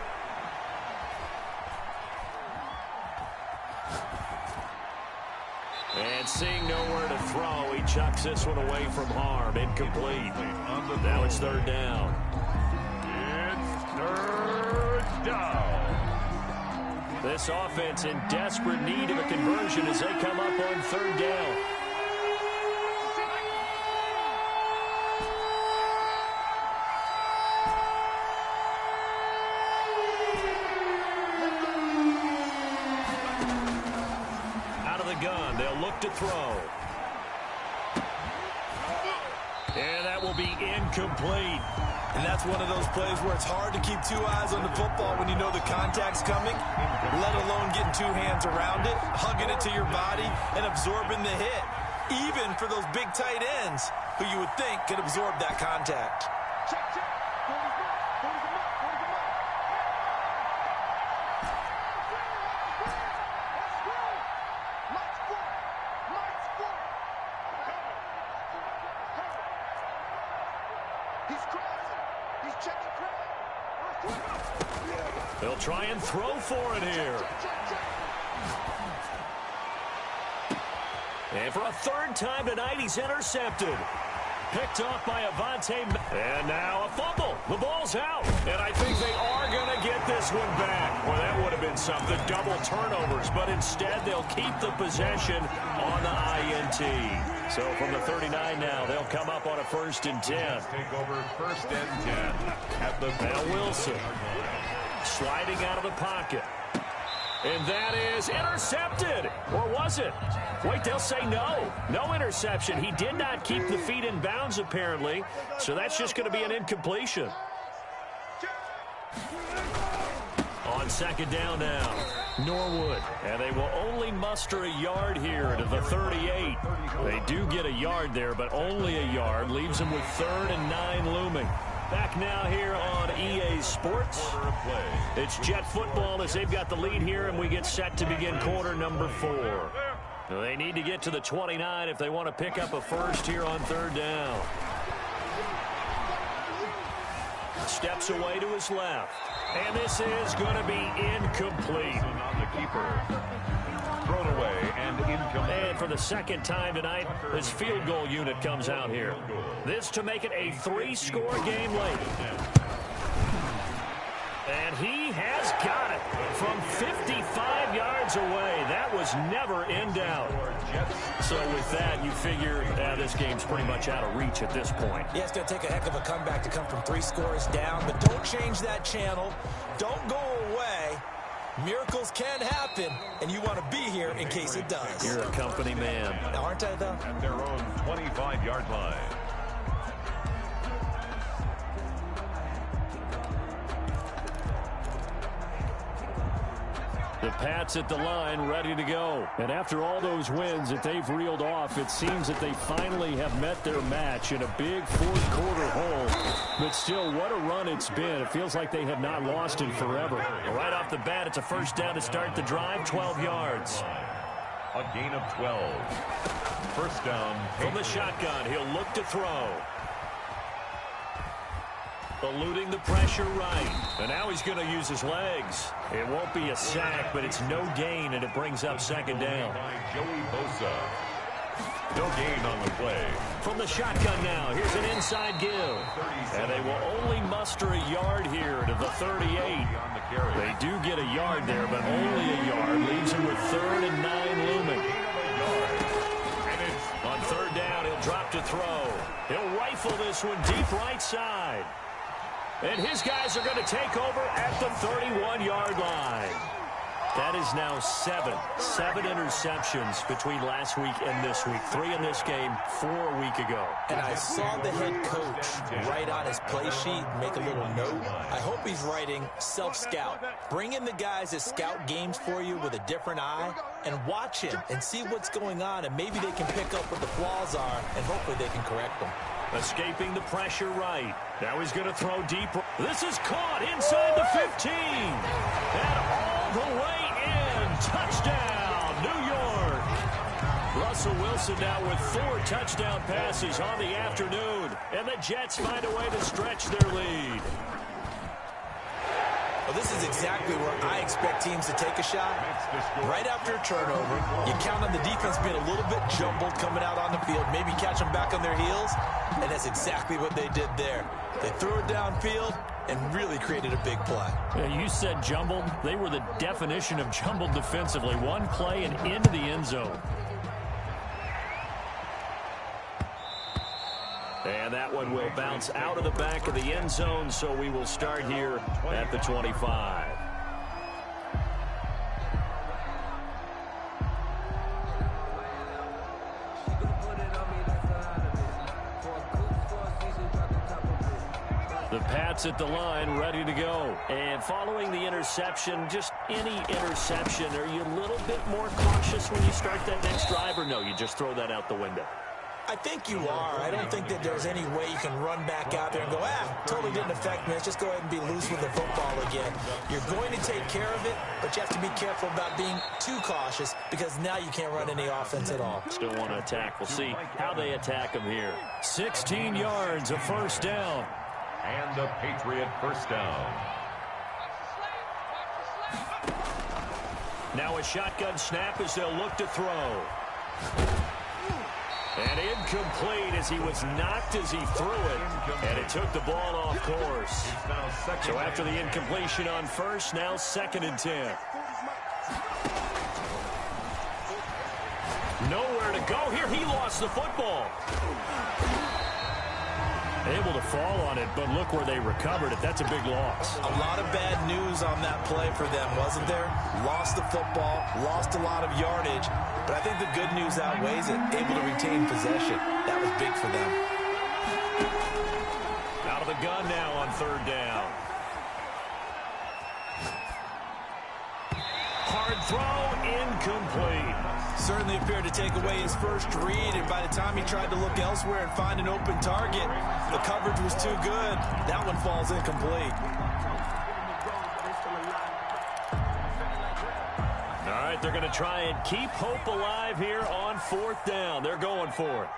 And seeing nowhere to throw, he chucks this one away from harm. Incomplete. Now it's 3rd down. It's 3rd down. This offense in desperate need of a conversion as they come up on 3rd down. To throw. And that will be incomplete. And that's one of those plays where it's hard to keep 2 eyes on the football when you know the contact's coming, let alone getting 2 hands around it, hugging it to your body, and absorbing the hit. Even for those big tight ends who you would think could absorb that contact. They'll try and throw for it here. And for a third time tonight, he's intercepted. Picked off by Avonte. And now a fumble. The ball's out. And I think they are going to get this one back. Well, that would have been something. Double turnovers. But instead, they'll keep the possession on the INT. So from the 39 now, they'll come up on a 1st and 10. Take over 1st and 10 at the Now Wilson sliding out of the pocket. And that is intercepted. Or was it? Wait, they'll say no. No interception. He did not keep the feet in bounds, apparently. So that's just going to be an incompletion. On 2nd down now, Norwood. And they will only muster a yard here to the 38. They do get a yard there, but only a yard. Leaves them with 3rd and 9 looming. Back now here on EA Sports. It's Jet football as they've got the lead here, and we get set to begin quarter number 4. They need to get to the 29 if they want to pick up a first here on 3rd down. Steps away to his left. And this is going to be incomplete. on the keeper. Thrown away and incomplete. And for the 2nd time tonight, his field goal unit comes out here. This to make it a 3-score game late. And he has got it from 55 yards away. That was never in doubt. So with that, you figure this game's pretty much out of reach at this point. Yeah, it's going to take a heck of a comeback to come from 3 scores down, but don't change that channel. Don't go away. Miracles can happen, and you want to be here in case it does. You're a company man. Now, aren't I, though? At their own 25-yard line. The Pats at the line, ready to go. And after all those wins that they've reeled off, it seems that they finally have met their match in a big 4th quarter hole. But still, what a run it's been. It feels like they have not lost in forever. Right off the bat, it's a 1st down to start the drive, 12 yards. A gain of 12. 1st down. From the shotgun, he'll look to throw. Eluding the pressure right. And now he's going to use his legs. It won't be a sack, but it's no gain, and it brings up 2nd down. Joey Bosa. No gain on the play. From the shotgun now, here's an inside give. And they will only muster a yard here to the 38. They do get a yard there, but only a yard. Leaves him with 3rd and 9 looming. On 3rd down, he'll drop to throw. He'll rifle this one deep right side. And his guys are going to take over at the 31-yard line. That is now 7 interceptions between last week and this week. 3 in this game, 4 a week ago. And I saw the head coach write on his play sheet, make a little note. I hope he's writing self-scout. Bring in the guys that scout games for you with a different eye and watch him and see what's going on, and maybe they can pick up what the flaws are, and hopefully they can correct them. Escaping the pressure right. Now he's going to throw deep. This is caught inside the 15. And all the way in. Touchdown, New York. Russell Wilson now with 4 touchdown passes on the afternoon. And the Jets find a way to stretch their lead. Well, this is exactly where I expect teams to take a shot. Right after a turnover, you count on the defense being a little bit jumbled coming out on the field, maybe catch them back on their heels, and that's exactly what they did there. They threw it downfield and really created a big play. Yeah, you said jumbled. They were the definition of jumbled defensively. One play and into the end zone. And that one will bounce out of the back of the end zone, so we will start here at the 25. The Pats at the line, ready to go. And following the interception, just any interception, are you a little bit more cautious when you start that next drive, or no, you just throw that out the window? I think you are. I don't think that there's any way you can run back out there and go, totally didn't affect me. Let's just go ahead and be loose with the football again. You're going to take care of it, but you have to be careful about being too cautious because now you can't run any offense at all. Still want to attack. We'll see how they attack them here. 16 yards, a 1st down. And a Patriot 1st down. Now a shotgun snap as they'll look to throw. And incomplete as he was knocked as he threw it. And it took the ball off course. So after the incompletion on first, now 2nd and 10. Nowhere to go here. He lost the football. Able to fall on it, but look where they recovered it. That's a big loss. A lot of bad news on that play for them, wasn't there? Lost the football, lost a lot of yardage, but I think the good news outweighs it. Able to retain possession. That was big for them. Out of the gun now on 3rd down. Hard throw, incomplete. Certainly appeared to take away his first read, and by the time he tried to look elsewhere and find an open target, the coverage was too good. That one falls incomplete. All right, they're going to try and keep hope alive here on 4th down. They're going for it.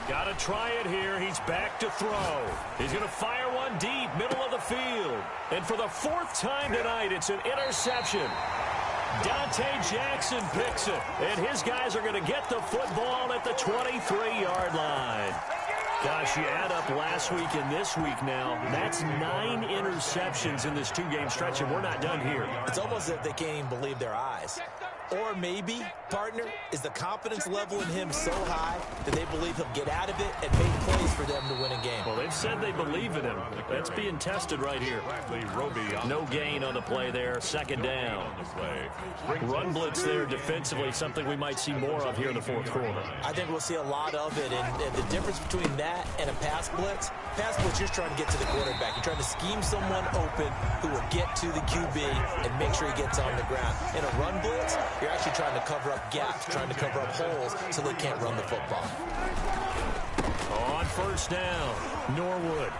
Got to try it here. He's back to throw. He's going to fire one deep, middle of the field. And for the 4th time tonight, it's an interception. Dante Jackson picks it. And his guys are going to get the football at the 23-yard line. Gosh, you add up last week and this week now. That's 9 interceptions in this 2-game stretch, and we're not done here. It's almost as if they can't even believe their eyes. Or maybe, partner, is the confidence level in him so high that they believe he'll get out of it and make plays for them to win a game. Well, they've said they believe in him. That's being tested right here. No gain on the play there. 2nd down. Run blitz there defensively, something we might see more of here in the 4th quarter. I think we'll see a lot of it, and the difference between that and a pass blitz, you're trying to get to the quarterback. You're trying to scheme someone open who will get to the QB and make sure he gets on the ground. In a run blitz, you're actually trying to cover up gaps, trying to cover up holes so they can't run the football. On 1st down, Norwood.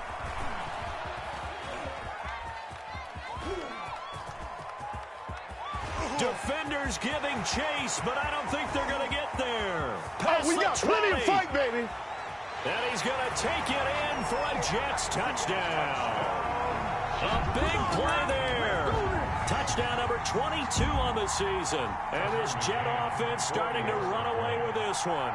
Defenders giving chase, but I don't think they're going to get there. We got plenty of fight, baby. And he's going to take it in for a Jets touchdown. A big play there. Touchdown number 22 on the season. And this Jet offense starting to run away with this one.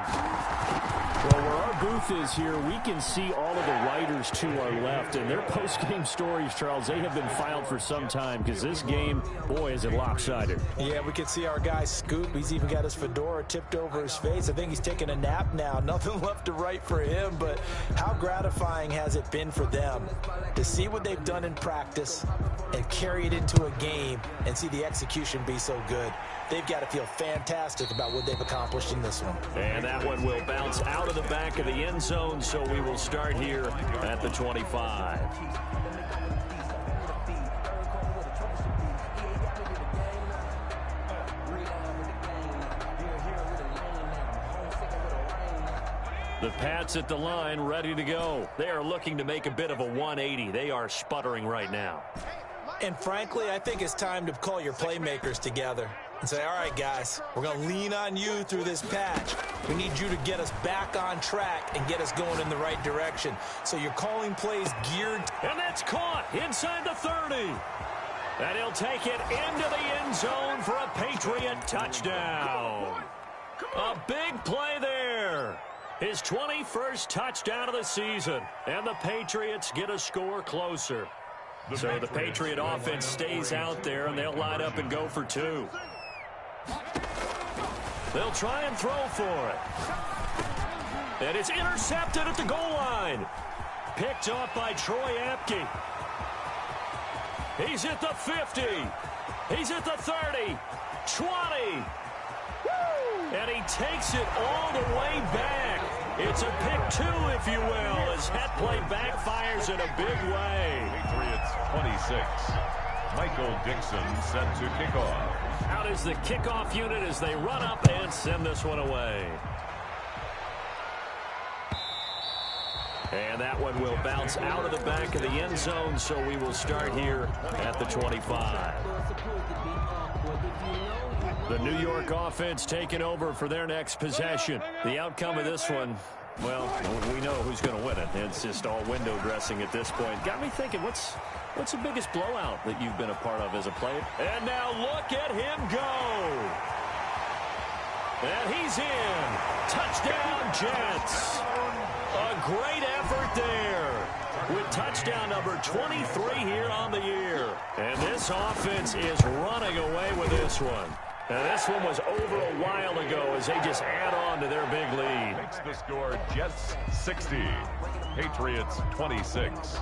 Well, where our booth is here, we can see all of the writers to our left. And their post-game stories, Charles, they have been filed for some time because this game, boy, is it lopsided. Yeah, we can see our guy Scoop. He's even got his fedora tipped over his face. I think he's taking a nap now. Nothing left to write for him, but how gratifying has it been for them to see what they've done in practice and carry it into a game and see the execution be so good. They've got to feel fantastic about what they've accomplished in this one. And that one will bounce out of the back of the end zone, so we will start here at the 25. The Pats at the line, ready to go. They are looking to make a bit of a 180. They are sputtering right now. And frankly, I think it's time to call your playmakers together and say, all right, guys, we're going to lean on you through this patch. We need you to get us back on track and get us going in the right direction. So you're calling plays geared. And that's caught inside the 30. And he'll take it into the end zone for a Patriot touchdown. A big play there. His 21st touchdown of the season. And the Patriots get a score closer. So the Patriot offense stays out there, and they'll line up and go for 2. They'll try and throw for it. And it's intercepted at the goal line. Picked up by Troy Apke. He's at the 50. He's at the 30. 20. And he takes it all the way back. It's a pick 2, if you will, as that play backfires in a big way. Patriots 26. Michael Dixon set to kick off. Out is the kickoff unit as they run up and send this one away. And that one will bounce out of the back of the end zone, so we will start here at the 25. The New York offense taking over for their next possession. The outcome of this one, Well, we know who's going to win it. It's just all window dressing at this point. Got me thinking, what's the biggest blowout that you've been a part of as a player? And now look at him go. And he's in. Touchdown, Jets. A great effort there with touchdown number 23 here on the year. And this offense is running away with this one. Now, this one was over a while ago as they just add on to their big lead. Makes the score Jets 60, Patriots 26.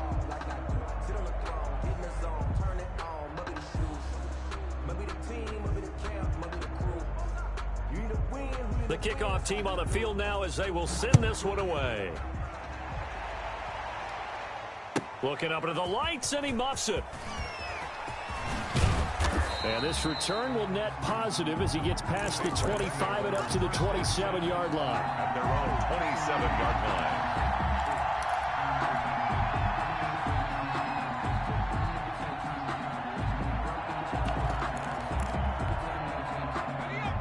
The kickoff team on the field now as they will send this one away. Looking up into the lights, and he muffs it. And this return will net positive as he gets past the 25 and up to the 27-yard line. At their own 27-yard line.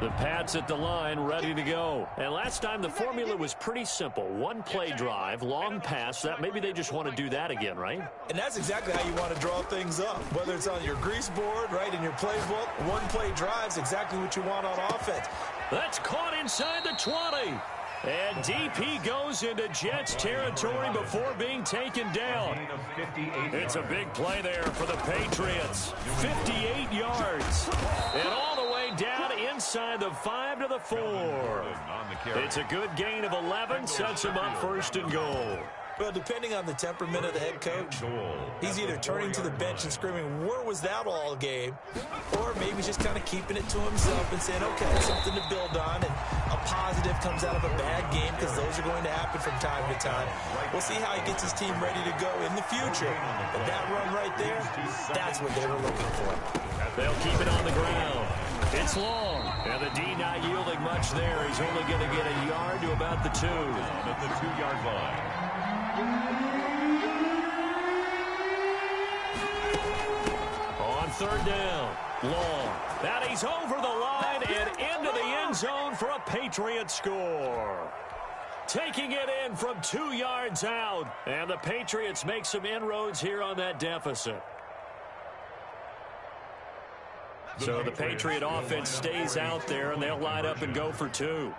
The Pats at the line, ready to go. And last time the formula was pretty simple. One play drive, long pass. That maybe they just want to do that again, right? And that's exactly how you want to draw things up. Whether it's on your grease board, right, in your playbook, one play drive's exactly what you want on offense. That's caught inside the 20. And DP goes into Jets territory before being taken down. It's a big play there for the Patriots. 58 yards. And all the way down inside the 5 to the 4. It's a good gain of 11. Sets him up first and goal. Well, depending on the temperament of the head coach, he's either turning to the bench and screaming, where was that all game? Or maybe just kind of keeping it to himself and saying, okay, something to build on, and a positive comes out of a bad game because those are going to happen from time to time. We'll see how he gets his team ready to go in the future. But that run right there, that's what they were looking for. They'll keep it on the ground. It's long. And the D not yielding much there. He's only going to get a yard to about the 2. At the 2-yard line. On third down, long. And he's over the line and into the end zone for a Patriot score. Taking it in from 2 yards out. And the Patriots make some inroads here on that deficit. So the Patriot offense stays out there, and they'll line up and go for 2.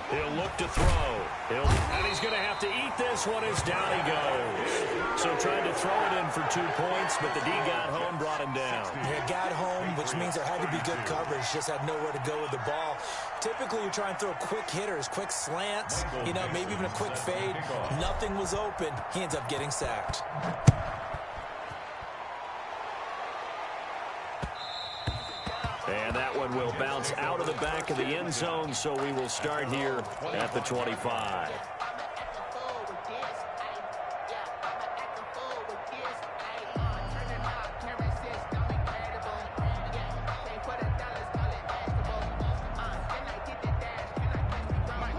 He'll look to throw. And he's going to have to eat this one as down he goes. So trying to throw it in for 2 points, but the D got home, brought him down. Yeah, got home, which means there had to be good coverage. Just had nowhere to go with the ball. Typically, you try and throw quick hitters, quick slants, maybe even a quick fade. Nothing was open. He ends up getting sacked. And that one will bounce out of the back of the end zone, so we will start here at the 25.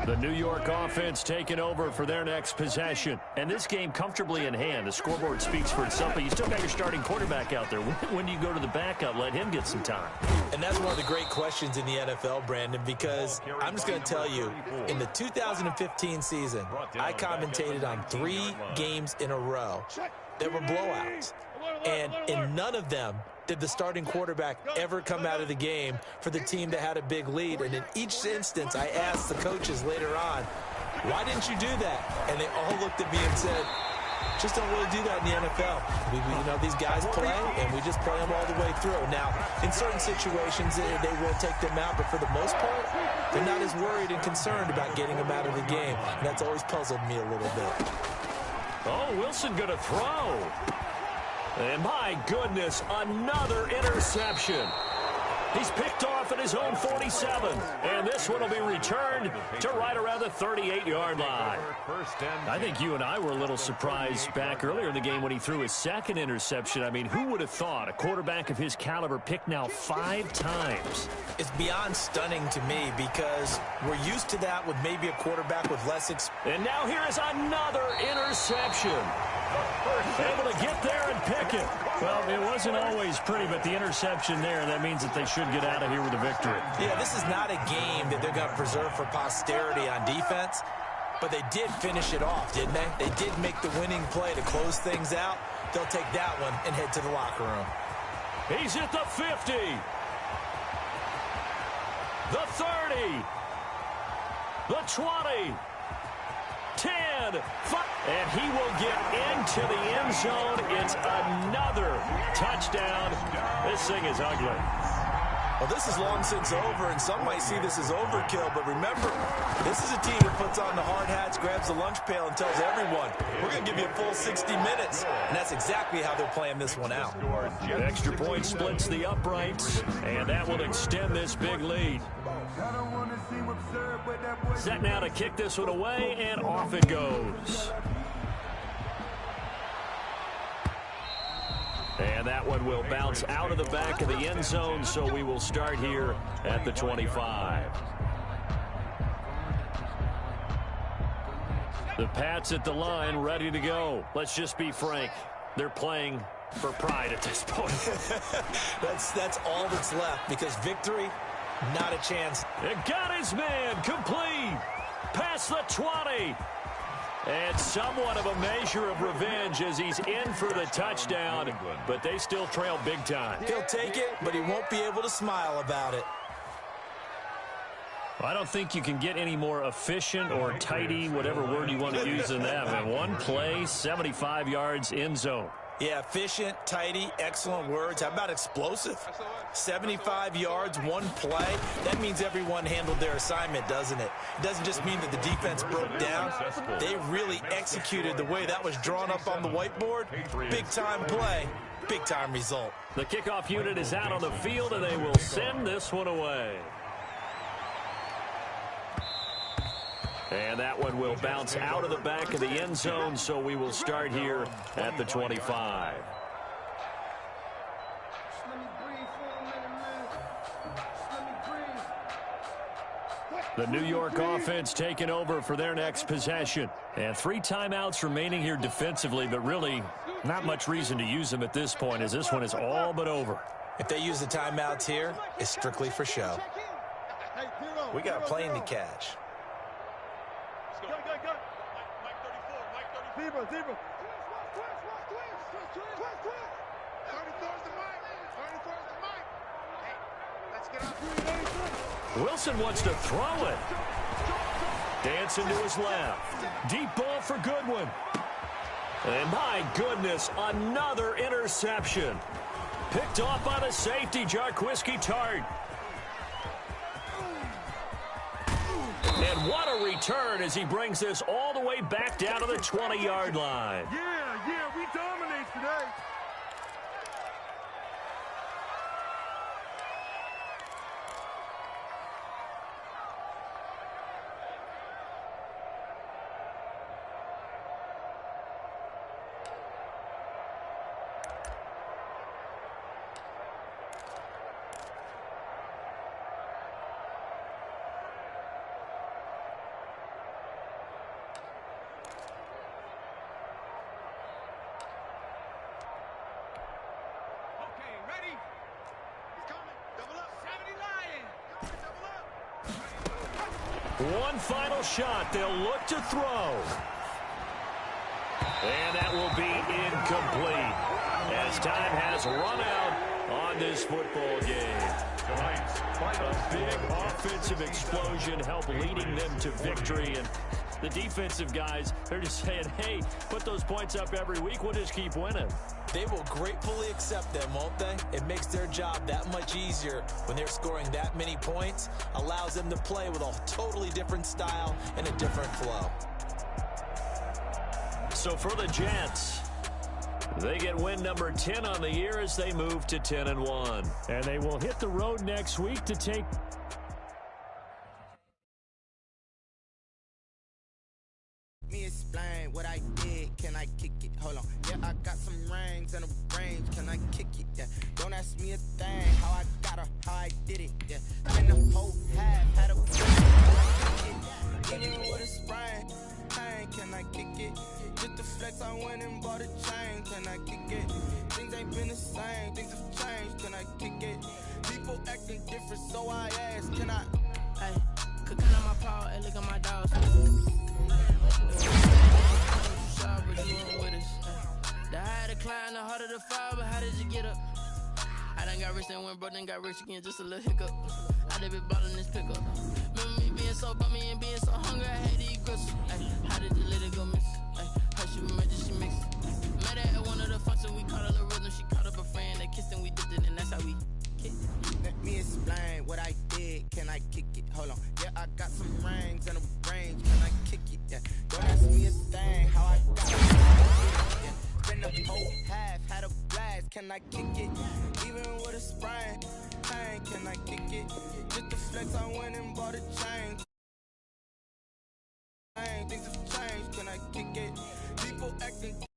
The New York offense taking over for their next possession. And this game comfortably in hand. The scoreboard speaks for itself, but you still got your starting quarterback out there. When do you go to the backup? Let him get some time. And that's one of the great questions in the NFL, Brandon, because I'm just going to tell you, in the 2015 season, I commentated on 3 games in a row. There were blowouts. And in none of them did the starting quarterback ever come out of the game for the team that had a big lead. And in each instance, I asked the coaches later on, why didn't you do that? And they all looked at me and said, just don't really do that in the NFL. These guys play, and we just play them all the way through. Now, in certain situations, they will take them out, but for the most part, they're not as worried and concerned about getting them out of the game. And that's always puzzled me a little bit. Oh, Wilson going to throw. And my goodness, another interception. He's picked off at his own 47. And this one will be returned to right around the 38-yard line. I think you and I were a little surprised back earlier in the game when he threw his second interception. I mean, who would have thought a quarterback of his caliber picked now 5 times? It's beyond stunning to me because we're used to that with maybe a quarterback with less experience. And now here is another interception. Able to get there and pick it. Well, it wasn't always pretty, but the interception there, that means that they should get out of here with a victory. Yeah, this is not a game that they're going to preserve for posterity on defense, but they did finish it off, didn't they? They did make the winning play to close things out. They'll take that one and head to the locker room. He's at the 50. The 30. The 20. 10, 5, and he will get into the end zone. It's another touchdown. This thing is ugly. Well, this is long since over, and some might see this as overkill, but remember, this is a team that puts on the hard hats, grabs the lunch pail, and tells everyone, we're going to give you a full 60 minutes, and that's exactly how they're playing this one out. The extra point splits the uprights, and that will extend this big lead. Set now to kick this one away, and off it goes. And that one will bounce out of the back of the end zone, so we will start here at the 25. The Pats at the line, ready to go. Let's just be frank. They're playing for pride at this point. That's all that's left, because victory, not a chance. It got his man complete. Past the 20. And somewhat of a measure of revenge as he's in for the touchdown. But they still trail big time. He'll take it, but he won't be able to smile about it. I don't think you can get any more efficient or tidy, whatever word you want to use in that. And one play, 75 yards in zone. Yeah, efficient, tidy, excellent words. How about explosive? 75 yards, one play. That means everyone handled their assignment, doesn't it? It doesn't just mean that the defense broke down. They really executed the way that was drawn up on the whiteboard. Big-time play, big-time result. The kickoff unit is out on the field, and they will send this one away. And that one will bounce out of the back of the end zone, so we will start here at the 25. The New York offense taking over for their next possession. And 3 timeouts remaining here defensively, but really not much reason to use them at this point, as this one is all but over. If they use the timeouts here, it's strictly for show. We got a plane to catch. Go. Mike 34. Zebra. Wilson wants to throw it. Dancing to his left. Deep ball for Goodwin. And my goodness, another interception. Picked off by the safety, Jarquiski Tart. And what a return as he brings this all the way back down to the 20-yard line. Yeah, we dominate today. One final shot. They'll look to throw. And that will be incomplete as time has run out on this football game. A big offensive explosion helped leading them to victory. And the defensive guys, they're just saying, hey, put those points up every week. We'll just keep winning. They will gratefully accept them, won't they? It makes their job that much easier when they're scoring that many points. Allows them to play with a totally different style and a different flow. So for the Jets, they get win number 10 on the year as they move to 10-1. And they will hit the road next week to take... Me explain what I did, can I kick it? Hold on, yeah, I got some rings and a range, can I kick it? Yeah, don't ask me a thing, how I got her, how I did it, yeah. In the whole half, had a kick it, even with a sprain, hey, can I kick it? Just a flex, I went and bought a chain. Can I kick it? Things ain't been the same. Things have changed. Can I kick it? People acting different, so I ask, can I? Hey, could count on my power, hey, look at my dogs. Sorry, but you ain't with us. The higher the climb, the harder the fall, but how did you get up? I done got rich, then went broke, then got rich again, just a little hiccup. I done been ballin' this pickup. Remember me being so bummy and being so hungry, I had to eat grits. Ay, how did you let it go miss? Ay, hush, you emergency mix. Met her at one of the functions, we caught a little rhythm. She caught up a friend, they kissed and we dipped it, and that's how we kicked it. Let me explain what I did. Can I kick it? Hold on. Yeah, I got some rings and a range. Can I kick it? Yeah. Don't ask me a thing. How I got it? Yeah. Spend the whole half. Had a blast. Can I kick it? Even with a sprain. Pain. Can I kick it? Just the flex. I went and bought a chain. Things have changed. Can I kick it? People acting